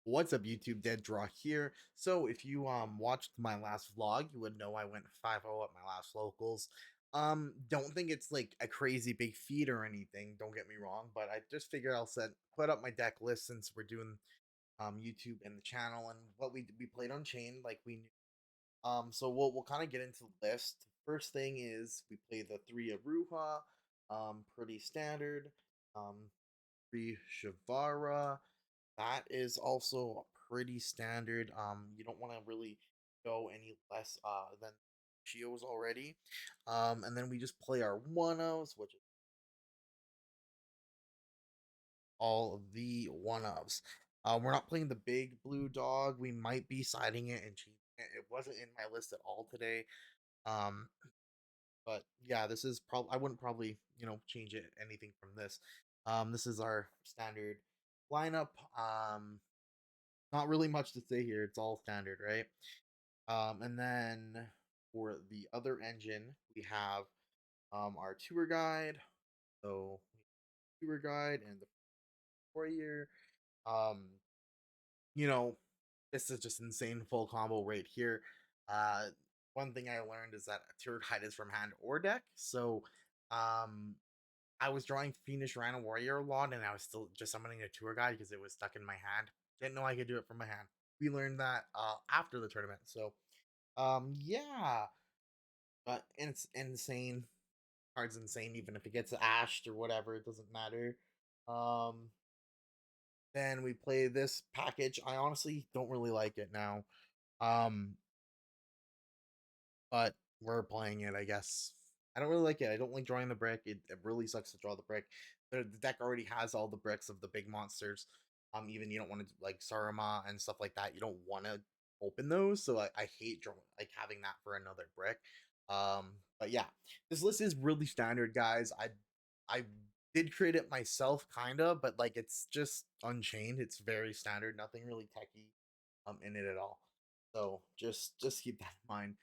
What's up, YouTube? Dead Draw here. So if you watched my last vlog, you would know I went 5-0 at my last locals. Don't think it's like a crazy big feat or anything, don't get me wrong, but I just figured I'll put up my deck list since we're doing YouTube and the channel and what we played on chain like we knew. So we'll kind of get into the list. First thing is we play the 3 Aruha, pretty standard. Um 3 Shavara, that is also pretty standard. You don't want to really go any less than Shios already. And then we just play our one-ofs, which is all of the one-ofs. We're not playing the big blue dog. We might be siding it and changing it. It wasn't in my list at all today. Um, but yeah, this is probably I wouldn't probably change it anything from this. This is our standard lineup. Not really much to say here. It's all standard, right? And then for the other engine, we have our tour guide. So tour guide and the warrior. Um, you know, this is just insane full combo right here. Uh, one thing I learned is that a tour guide is from hand or deck. So I was drawing Fiendish Rhino Warrior a lot, and I was still just summoning a tour guide because it was stuck in my hand. Didn't know I could do it from my hand. We learned that after the tournament. So yeah, but it's insane. Card's insane, even if it gets ashed or whatever, it doesn't matter. Um, then we play this package. I honestly don't really like it now. Um, but we're playing it, I guess. I don't really like it. I don't like drawing the brick. It really sucks to draw the brick. The deck already has all the bricks of the big monsters. Even you don't want to like Sarama and stuff like that. You don't want to open those. So I hate drawing like having that for another brick. But yeah, this list is really standard, guys. I did create it myself, kinda, but like it's just unchained. It's very standard. Nothing really techy in it at all. So just keep that in mind.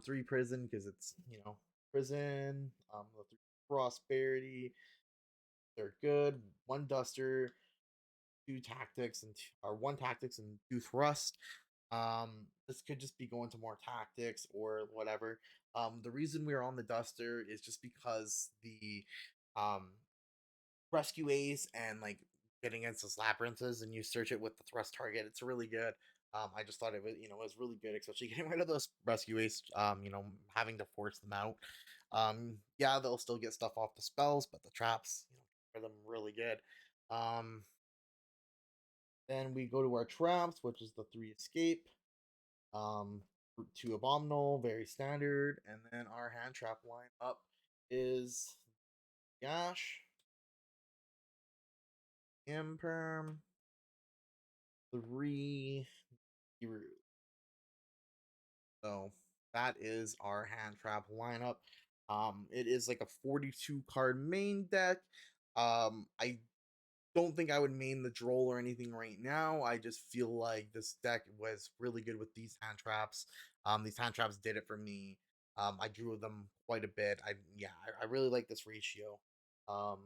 3 prison because it's prison. The 3 prosperity, they're good. 1 duster, 2 tactics or 1 tactics and 2 thrust. This could just be going to more tactics or whatever. The reason we're on the duster is just because the um rescue ace and like getting against those labyrinths and you search it with the thrust target. It's really good. I just thought it was was really good, especially getting rid of those rescue ace. Having to force them out. Yeah, they'll still get stuff off the spells, but the traps, for them really good. Then we go to our traps, which is the 3 escape. Um, 2 abominable, very standard, and then our hand trap line up is Gash, Imperm, 3 Giru. So that is our hand trap lineup. It is like a 42 card main deck. I don't think I would main the droll or anything right now. I just feel like this deck was really good with these hand traps. These hand traps did it for me. I drew them quite a bit. I really like this ratio. Um,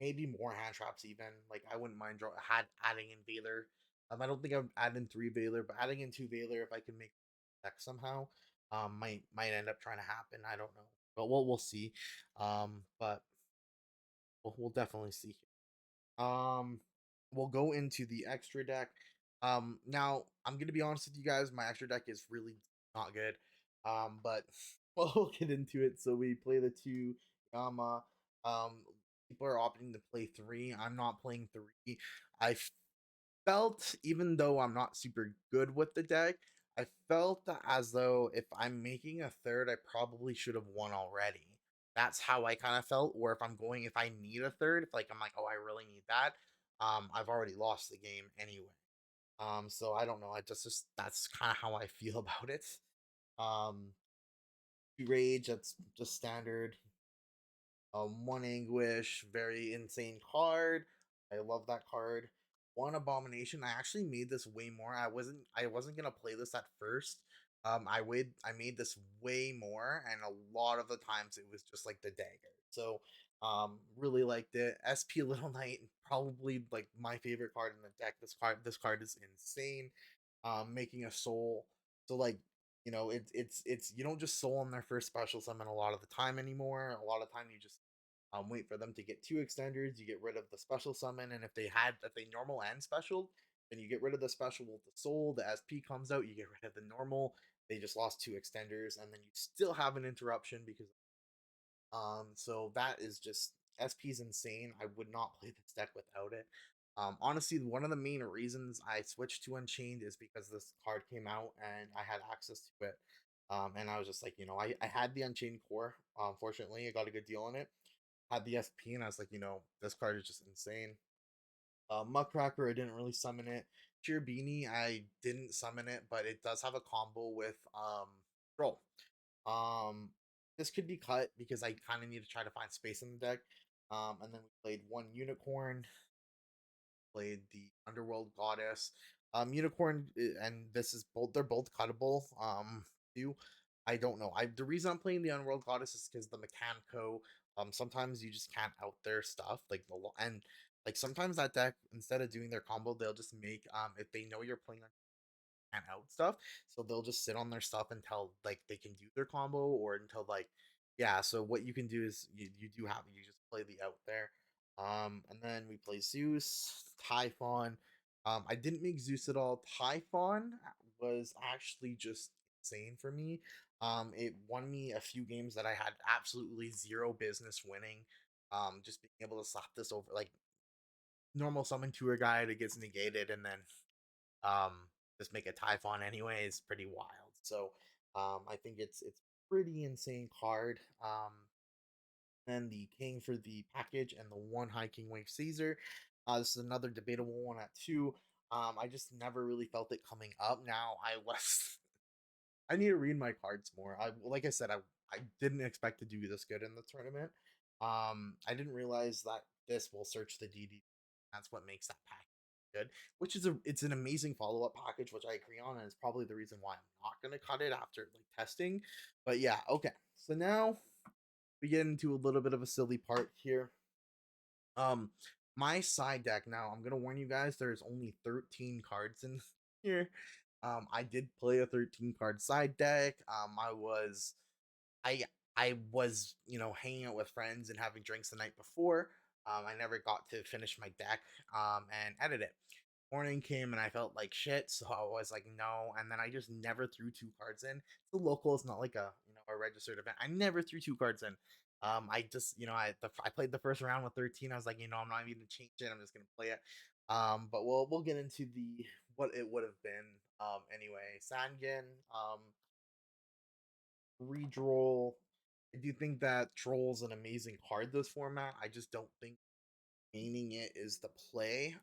maybe more hand traps even. Like I wouldn't mind adding in Veiler. I don't think I would add in 3 Veiler, but adding in 2 Veiler if I can make deck somehow, might end up trying to happen. I don't know, but we'll see. But we'll definitely see. Um, we'll go into the extra deck. Now I'm gonna be honest with you guys. My extra deck is really not good. But we'll get into it. So we play the 2 Yama. People are opting to play 3. I'm not playing 3. I felt, even though I'm not super good with the deck, I felt as though if I'm making a third, I probably should have won already. That's how I kind of felt. Or if I need a third, if like I'm like, oh, I really need that, I've already lost the game anyway. So I don't know. I just that's kind of how I feel about it. Um, Rage, that's just standard. 1 Anguish, very insane card. I love that card. 1 Abomination. I actually made this way more. I wasn't gonna play this at first. I made this way more, and a lot of the times it was just like the dagger. So Really liked it. SP Little Knight, probably like my favorite card in the deck. This card is insane. Making a soul. So like, it's you don't just soul on their first special summon a lot of the time anymore. A lot of time you just wait for them to get two extenders. You get rid of the special summon, and if they normal and special, then you get rid of the special with the soul. The SP comes out. You get rid of the normal. They just lost two extenders, and then you still have an interruption because so that is just SP's insane. I would not play this deck without it. Honestly, one of the main reasons I switched to Unchained is because this card came out and I had access to it. And I was just like, I had the Unchained core. Fortunately, I got a good deal on it. Had the SP, and I was like, this card is just insane. Muckracker, I didn't really summon it. Cheerbini, I didn't summon it, but it does have a combo with Troll. Um, this could be cut because I kind of need to try to find space in the deck. And then we played one unicorn, played the underworld goddess. Unicorn and this is both they're both cuttable. Too. I don't know. The reason I'm playing the underworld goddess is because the mechanico. Sometimes you just can't out their stuff and like sometimes that deck instead of doing their combo they'll just make if they know you're playing and out stuff. So they'll just sit on their stuff until like they can do their combo or until like yeah. So what you can do is you just play the out there. And then we play Zeus, Typhon. I didn't make Zeus at all. Typhon was actually just insane for me. It won me a few games that I had absolutely zero business winning. Just being able to slap this over like normal summon to a guy that gets negated and then um just make a Typhon anyway is pretty wild. So I think it's pretty insane card. Then the king for the package and the one high king wave Caesar. This is another debatable one at two. I just never really felt it coming up. Now I was I need to read my cards more. I like I said, I didn't expect to do this good in the tournament. I didn't realize that this will search the DD. That's what makes that package good. Which is it's an amazing follow up package, which I agree on, and it's probably the reason why I'm not gonna cut it after like testing. But yeah, okay. So now we get into a little bit of a silly part here. Um, my side deck now. I'm gonna warn you guys. There's only 13 cards in here. I did play a 13 card side deck. I I was hanging out with friends and having drinks the night before. I never got to finish my deck and edit it. Morning came and I felt like shit, so I was like no, and then I just never threw two cards in. It's a local, it's not like a registered event. I never threw two cards in. I just I played the first round with 13. I was like I'm not even gonna change it. I'm just gonna play it. But we'll get into the what it would have been. Anyway, Sangan. Redraw. I do think that Troll's an amazing card this format. I just don't think gaining it is the play.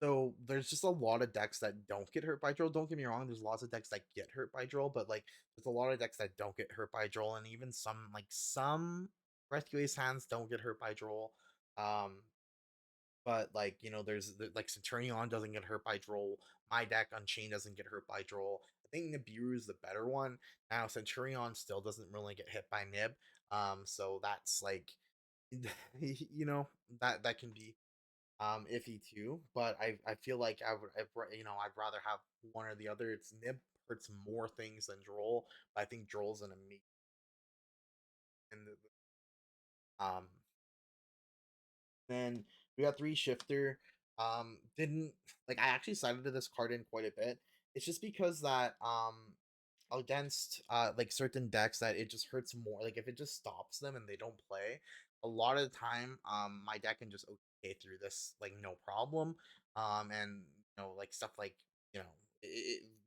So there's just a lot of decks that don't get hurt by Droll. Don't get me wrong, there's lots of decks that get hurt by Droll, but like there's a lot of decks that don't get hurt by Droll, and even some Rescue Ace hands don't get hurt by Droll. Um, but like like Centurion doesn't get hurt by Droll. My deck Unchained doesn't get hurt by Droll. I think Nibiru is the better one. Now Centurion still doesn't really get hit by Nib. So that's like that can be iffy too. But I feel like I'd rather have one or the other. It's Nib hurts more things than Droll, but I think Droll's an amazing. Um, Then we got three shifter. Didn't like I actually cited this card in quite a bit. It's just because that against like certain decks that it just hurts more. Like if it just stops them and they don't play, a lot of the time my deck can just okay through this like no problem. And like stuff like you know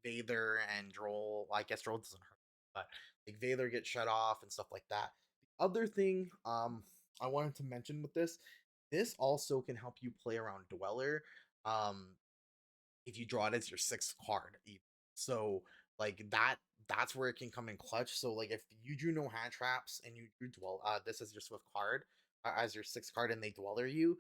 Vader and Droll. Well, I guess Droll doesn't hurt, but like Vader gets shut off and stuff like that. The other thing I wanted to mention with this also can help you play around Dweller. Um, if you draw it as your sixth card. So like that's where it can come in clutch. So like if you drew no hand traps and you drew this as your swift card as your sixth card and they dweller you,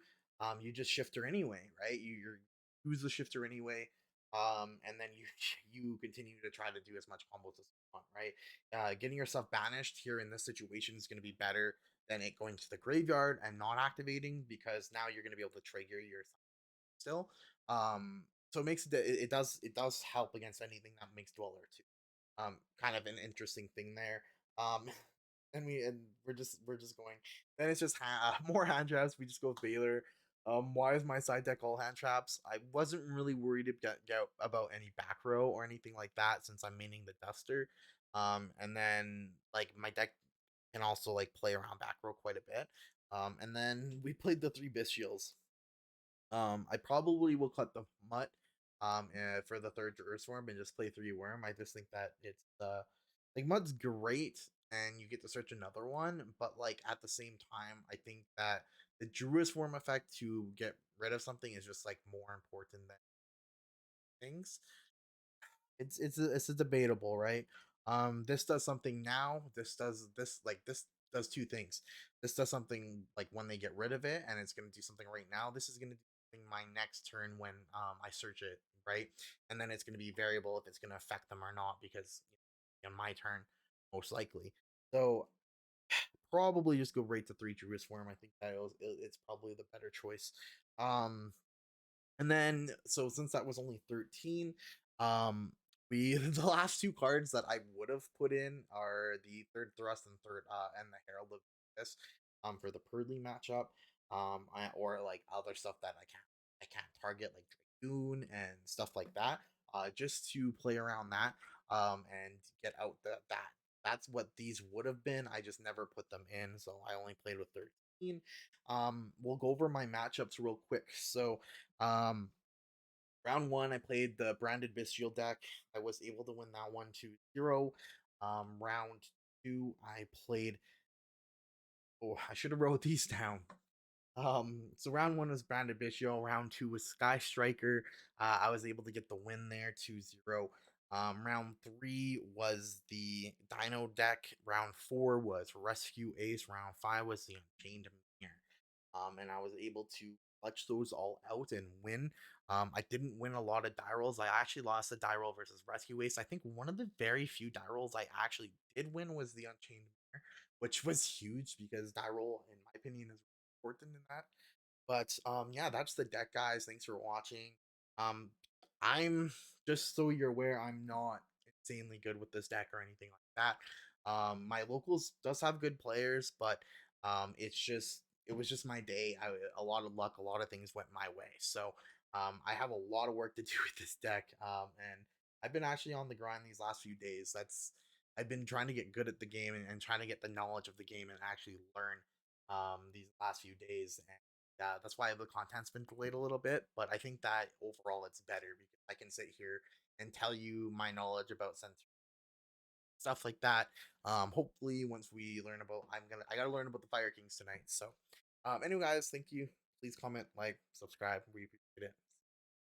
you just shifter anyway, right? You're use the shifter anyway. And then you you continue to try to do as much combos as you want, right? Getting yourself banished here in this situation is going to be better than it going to the graveyard and not activating, because now you're going to be able to trigger your still. So it makes it does help against anything that makes Dweller too. Kind of an interesting thing there. Um, and we're just going. Then it's just more hand traps. We just go with Baylor. Why is my side deck all hand traps? I wasn't really worried about any back row or anything like that since I'm maining the Duster. And then like my deck can also like play around back row quite a bit. And then we played the three Bestials. I probably will cut the Mutt for the third Earthworm and just play three Worm. I just think that it's like Mutt's great and you get to search another one, but like at the same time, I think that the Druid's Worm effect to get rid of something is just like more important than things. It's a debatable, right? This does something now. This does two things. This does something like when they get rid of it, and it's gonna do something right now. This is gonna do something my next turn when I search it, right? And then it's gonna be variable if it's gonna affect them or not because on my turn, most likely. So probably just go right to three Druid Swarm. I think it's probably the better choice. Um, and then so since that was only 13, um we the last two cards that I would have put in are the third thrust and the Herald of this for the Purley matchup. Or like other stuff that I can't target like Dragoon and stuff like that. Just to play around that and get out that's what these would have been. I just never put them in, so I only played with 13. We'll go over my matchups real quick. So um, round one, I played the branded Bestial deck. I was able to win that one 2-0. Round two, I played. Oh, I should have wrote these down. So round one was branded Bestial. Round two was Sky Striker. I was able to get the win there 2-0. Round three was the Dino deck. Round four was Rescue Ace. Round five was the Unchained Mirror. And I was able to clutch those all out and win. I didn't win a lot of die rolls. I actually lost a die roll versus Rescue Ace. I think one of the very few die rolls I actually did win was the Unchained Mirror, which was huge because die roll, in my opinion, is important in that. But yeah, that's the deck, guys. Thanks for watching. Um, I'm just so you're aware, I'm not insanely good with this deck or anything like that. My locals does have good players, but it was just my day. A lot of luck, a lot of things went my way. So I have a lot of work to do with this deck. And I've been actually on the grind these last few days. I've been trying to get good at the game and trying to get the knowledge of the game and actually learn these last few days. And that's why the content's been delayed a little bit, but I think that overall it's better because I can sit here and tell you my knowledge about sensor stuff like that. Hopefully, once we learn about, I gotta learn about the Fire Kings tonight. So, anyway, guys, thank you. Please comment, like, subscribe. We appreciate it.